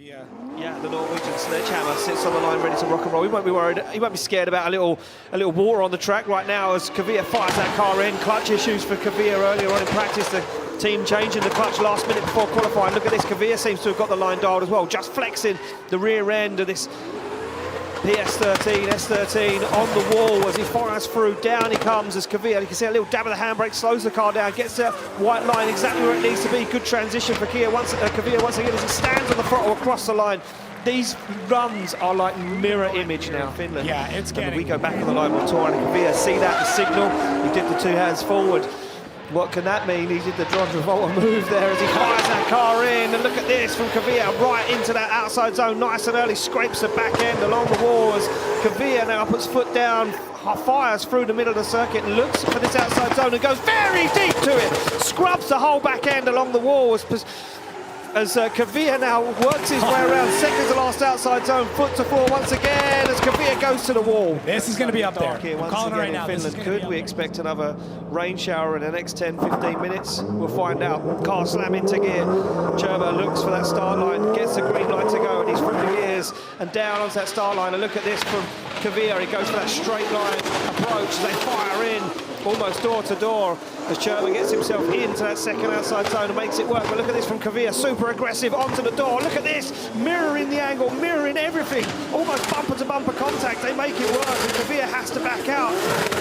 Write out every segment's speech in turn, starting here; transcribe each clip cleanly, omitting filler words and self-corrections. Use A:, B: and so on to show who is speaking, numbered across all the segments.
A: Yeah, the Norwegian sledgehammer sits on the line ready to rock and roll. He won't be worried, he won't be scared about a little war on the track right now as Kvia fires that car in. Clutch issues for Kvia earlier on in practice. The team changing the clutch last minute before qualifying. Look at this, Kvia seems to have got the line dialed as well, just flexing the rear end of this PS13, S13 on the wall as he fires through. Down he comes as Kvia, you can see a little dab of the handbrake, slows the car down, gets that white line exactly where it needs to be. Good transition for Kvia once again as he stands on the throttle across the line. These runs are like mirror image now, Finland.
B: Yeah, it's getting...
A: And we go back on the line with Tor Arne Kvia, see that, the signal, he did the two hands forward. What can that mean? He did the John Travolta move there as he fires that car in. And look at this from Kvia, right into that outside zone, nice and early, scrapes the back end along the wall as Kvia now puts foot down, fires through the middle of the circuit, looks for this outside zone and goes very deep to it. Scrubs the whole back end along the wall as Kvia now works his way around, second to last outside zone, foot to floor once again as Kvia goes to the wall.
B: This is going to be up there.
A: Here, once again right in Finland. Could we expect another rain shower in the next 10-15 minutes? We'll find out. Car slam into gear. Cherba looks for that start line, gets the green light to go, and he's through the gears and down onto that start line. And look at this from Kvia. He goes for that straight line approach as they fire in, almost door to door, as Cherba gets himself into that second outside zone and makes it work. But look at this from Kvia, super aggressive onto the door. Look at this, mirroring the angle, mirroring everything, almost bumper to bumper contact. They make it work, and Kvia has to back out.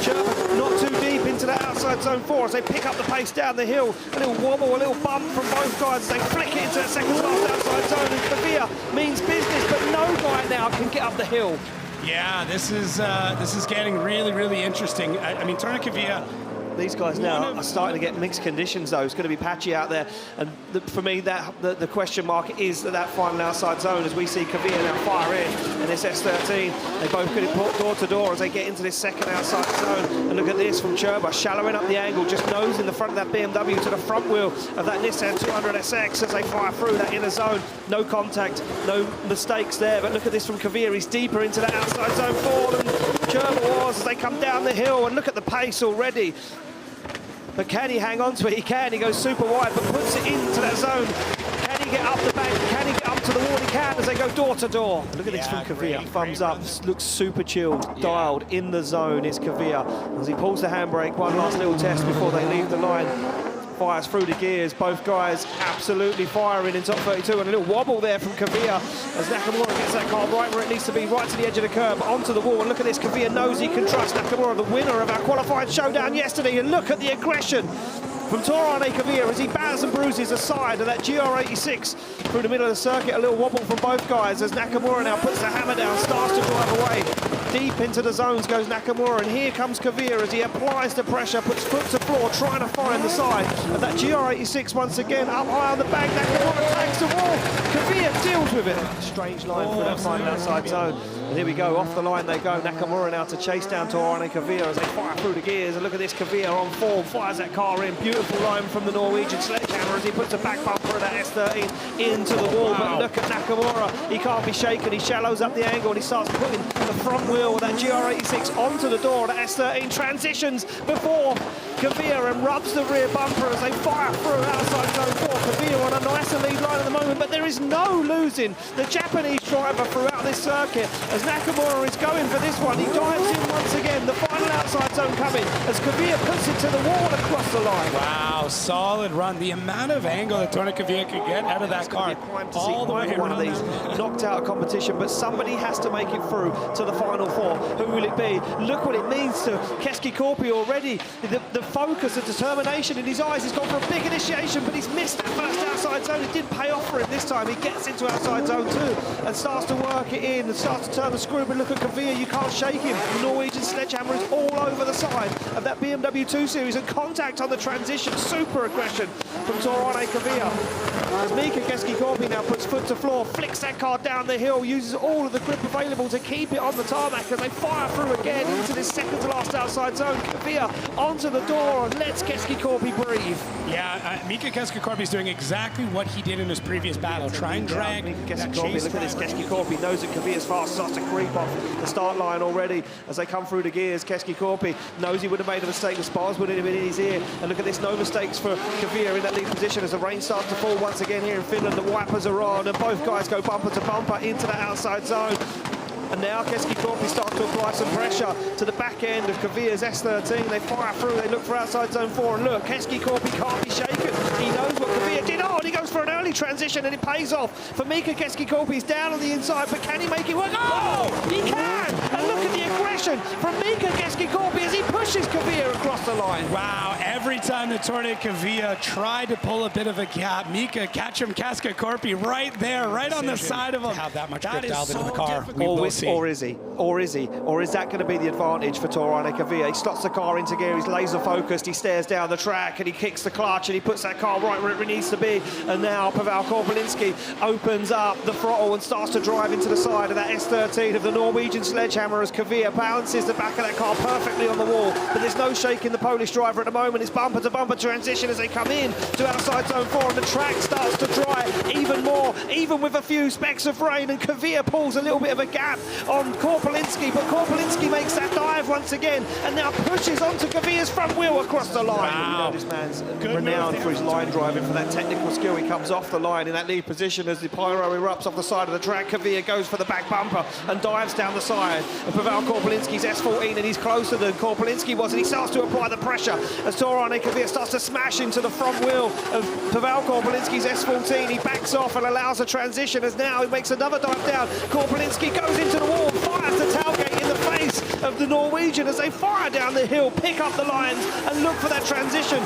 A: Cherba not too deep into that outside zone 4 as they pick up the pace down the hill. A little wobble, a little bump from both guys as they flick it into that second to last outside zone, and Kvia means business, but no guy now can get up the hill.
B: Yeah, this is getting really, really interesting. I mean, Tor Arne Kvia.
A: These guys now are starting to get mixed conditions, though. It's going to be patchy out there, and for me, the question mark is that final outside zone as we see Kvia now fire in this S13. They both get it door to door as they get into this second outside zone. And look at this from Cherba, shallowing up the angle, just nosing the front of that BMW to the front wheel of that Nissan 200SX as they fire through that inner zone. No contact, no mistakes there. But look at this from Kvia. He's deeper into that outside zone 4 than Cherba was as they come down the hill. And look at the pace already. But can he hang on to it? He can. He goes super wide, but puts it into that zone. Can he get up the bank? Can he get up to the wall? He can as they go door to door. Look at this from Kvia. Thumbs up. Looks super chilled. Dialed in the zone is Kvia. As he pulls the handbrake, one last little test before they leave the line. Fires through the gears, both guys absolutely firing in top 32, and a little wobble there from Kvia as Nakamura gets that car right where it needs to be, right to the edge of the curb, onto the wall. And look at this, Kvia knows he can trust Nakamura, the winner of our qualifying showdown yesterday, and look at the aggression from Tor Arne Kvia as he bats and bruises aside of that GR86 through the middle of the circuit. A little wobble from both guys as Nakamura now puts the hammer down, starts to drive away. Deep into the zones goes Nakamura, and here comes Kvia as he applies the pressure, puts foot to floor, trying to find the side of that GR86 once again, up high on the bank. Nakamura takes the wall, Kvia deals with it. Strange line for that final outside zone. And here we go, off the line they go. Nakamura now to chase down Tor Arne Kvia as they fire through the gears. And look at this, Kvia on form, fires that car in. Beautiful line from the Norwegian sledgehammer as he puts a back bumper of that S13 into the wall. But look at Nakamura, he can't be shaken. He shallows up the angle and he starts putting the front wheel of that GR86 onto the door. That S13 transitions before Kvia and rubs the rear bumper as they fire through outside zone 4. Kvia on a nice lead line at the moment, but there is no losing the Japanese driver throughout this circuit as Nakamura is going for this one. He dives in once again, the final outside zone coming as Kvia puts it to the wall across the line.
B: Wow, solid run. The amount of angle that Tor Arne Kvia could get out of that car.
A: All the way one of these knocked out of competition, but somebody has to make it through to the final 4. Who will it be? Look what it means to Keski Korpi already. The focus, the determination in his eyes. He's gone for a big initiation, but he's missed that first outside zone. It did pay off for him this time. He gets into outside zone 2 and starts to work it in and starts to turn the screw. But look at Kvia, you can't shake him. The Norwegian sledgehammer is all over the side of that BMW 2 Series, and contact on the transition. Super aggression from Tor Arne Kvia. As Mika Keski Korpi now puts foot to floor, flicks that car down the hill, uses all of the grip available to keep it on the tarmac as they fire through again into this second to last outside zone. Kvia onto the door and lets Keski Korpi breathe.
B: Yeah, Mika Keski Korpi is doing exactly what he did in his previous battle. Try and drag that chase.
A: Look at this, Keski Korpi knows that Kvia's fast, starts to creep off the start line already as they come through the gears. Keski Korpi knows he would have made a mistake. The spars would have been in his ear. And look at this, no mistakes for Kvia in that lead position as the rain starts to fall once once again here in Finland. The wipers are on, and both guys go bumper to bumper into the outside zone. And now Keski-Korpi starts to apply some pressure to the back end of Kvia's S13. They fire through, they look for outside zone 4, and look, Keski-Korpi can't be shaken. He knows what Kvia did. Oh, and he goes for an early transition, and it pays off. For Mika Keski-Korpi, he's down on the inside, but can he make it work? Oh, he can! And look at the aggression from Mika Keski-Korpi as he pushes Kvia across the line.
B: Wow, every time the Tor Arne Kvia tried to pull a bit of a gap, Mika catch him, Keski-Korpi right there, right on the side of him.
C: Have that much grip dialed into the car.
A: Or is he? Or is that going to be the advantage for Tor Arne Kvia? He slots the car into gear, he's laser focused, he stares down the track and he kicks the clutch and he puts that car right where it needs to be. And now Pavel Korpelinski opens up the throttle and starts to drive into the side of that S13 of the Norwegian sledgehammer as Kvia balances the back of that car perfectly on the wall. But there's no shaking the Polish driver at the moment. It's bumper to bumper transition as they come in to outside zone 4, and the track starts to dry even more, even with a few specks of rain, and Kvia pulls a little bit of a gap on Korpelinski, but Korpelinski makes that dive once again and now pushes onto Kvia's front wheel across the line.
B: Wow.
A: You know, this man's renowned for his line driving, for that technical skill. He comes off the line in that lead position as the pyro erupts off the side of the track. Kvia goes for the back bumper and dives down the side of Pavel Korpelinski's S14, and he's closer than Korpelinski was, and he starts to apply the pressure as Tor Arne Kvia starts to smash into the front wheel of Pavel Korpelinski's S14. He backs off and allows a transition as now he makes another dive down. Korpelinski goes into the wall, fires the tailgate in the face of the Norwegian as they fire down the hill, pick up the lines and look for that transition.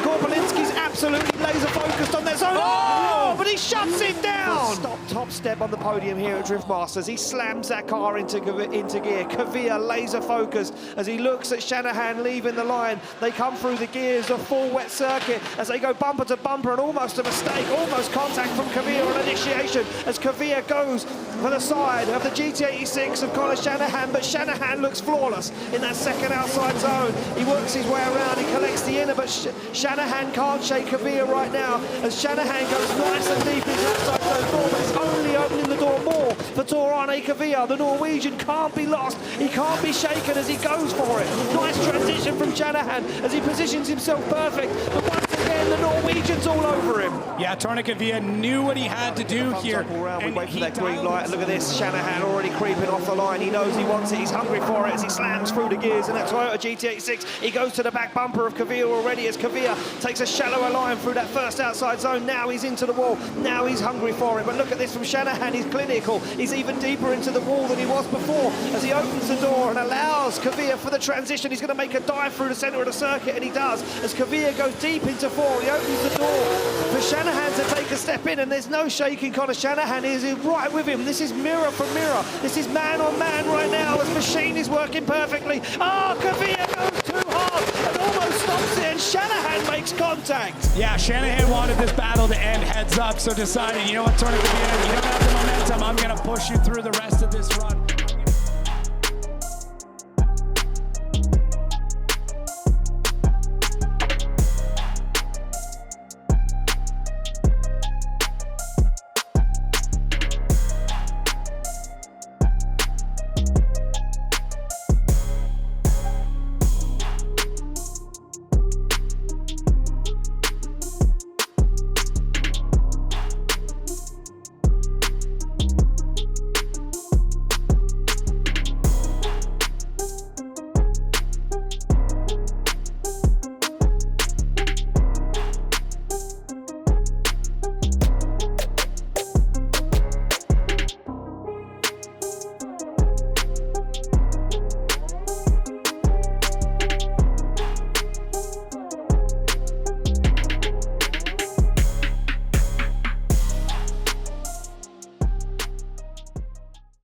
A: Korpelinski's absolutely laser focused on their zone. Oh, but he shuts it down. Top step on the podium here at Drift Masters. He slams that car into gear. Kvia laser focused as he looks at Shanahan leaving the line. They come through the gears of full wet circuit as they go bumper to bumper, and almost a mistake, almost contact from Kvia on initiation as Kvia goes for the side of the GT86 of Conor Shanahan, but Shanahan looks flawless in that second outside zone. He works his way around, he collects the inner, but Shanahan can't shake Kvia right now as Shanahan goes nice and deep into outside zone 4, but it's only opening the door more for Tor Arne Kvia. The Norwegian can't be lost, he can't be shaken as he goes for it. Nice transition from Shanahan as he positions himself perfect, but once again the Norwegian's all over him.
B: Yeah, Tor Arne Kvia knew what he had to do here.
A: We wait for that green light. Look at this, Shanahan already creeping off the line. He knows he wants it, he's hungry for it as he slams through the gears in that Toyota GT86. He goes to the back bumper of Kvia already as Kvia takes a shallower line through that first outside zone. Now he's into the wall, now he's hungry for it. But look at this from Shanahan, he's clinical. He's even deeper into the wall than he was before as he opens the door and allows Kvia for the transition. He's going to make a dive through the centre of the circuit, and he does. As Kvia goes deep into 4, he opens the door for Shanahan to take a step in, and there's no shaking. Conor Shanahan is right with him. This is mirror for mirror. This is man on man right now as machine is working perfectly. Oh, Kvia goes too hard and almost stops it, and Shanahan makes contact.
B: Yeah, Shanahan wanted this battle to end heads up, so decided, you know what, Tor Arne Kvia, you don't have the momentum, I'm going to push you through the rest of this run.